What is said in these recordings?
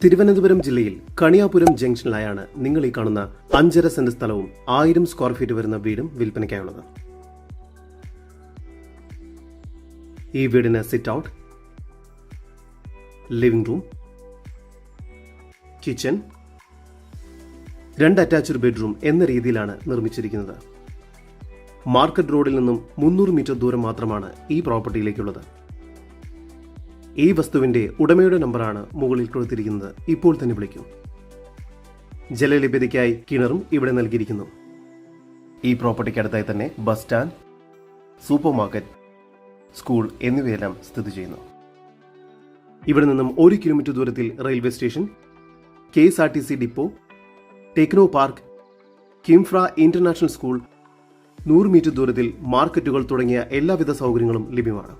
തിരുവനന്തപുരം ജില്ലയിൽ കണിയാപുരം ജംഗ്ഷനിലായാണ് നിങ്ങൾ ഈ കാണുന്ന 5.5 സെന്റ് സ്ഥലവും 1000 സ്ക്വയർ ഫീറ്റ് വരുന്ന വീടും വിൽപ്പനയ്ക്കായുള്ളത്. ഈ വീടിന് sit out, living room, kitchen, 2 attached bedroom എന്ന രീതിയിലാണ് നിർമ്മിച്ചിരിക്കുന്നത്. മാർക്കറ്റ് റോഡിൽ നിന്നും 300 മീറ്റർ ദൂരം മാത്രമാണ് ഈ പ്രോപ്പർട്ടിയിലേക്കുള്ളത്. ഈ വസ്തുവിന്റെ ഉടമയുടെ നമ്പറാണ് മുകളിൽ കൊടുത്തിരിക്കുന്നത്. ഇപ്പോൾ തന്നെ വിളിക്കൂ. ജലലഭ്യതയ്ക്കായി കിണറും ഇവിടെ നൽകിയിരിക്കുന്നു. ഈ പ്രോപ്പർട്ടിക്ക് അടുത്തായി തന്നെ bus stand, super market, school എന്നിവയെല്ലാം സ്ഥിതി ചെയ്യുന്നു. ഇവിടെ നിന്നും 1 കിലോമീറ്റർ ദൂരത്തിൽ railway station, KSRTC depot, techno park, Kinfra international school, 100 metre ദൂരത്തിൽ മാർക്കറ്റുകൾ തുടങ്ങിയ എല്ലാവിധ സൗകര്യങ്ങളും ലഭ്യമാണ്.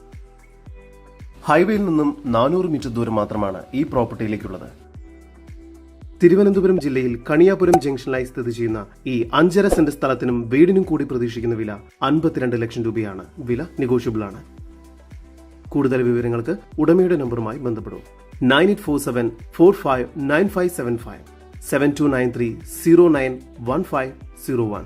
ഹൈവേയിൽ നിന്നും 400 മീറ്റർ ദൂരം മാത്രമാണ് ഈ പ്രോപ്പർട്ടിയിലേക്കുള്ളത്. തിരുവനന്തപുരം ജില്ലയിൽ കണിയാപുരം ജംഗ്ഷനിലായി സ്ഥിതി ചെയ്യുന്ന ഈ 5.5 സെന്റ് സ്ഥലത്തിനും വീടിനും കൂടി പ്രതീക്ഷിക്കുന്ന വില 52 ലക്ഷം രൂപയാണ്. വില നെഗോഷ്യബിൾ ആണ്. കൂടുതൽ വിവരങ്ങൾക്ക് ഉടമയുടെ നമ്പറുമായി ബന്ധപ്പെടും. 9847459575 7293091501.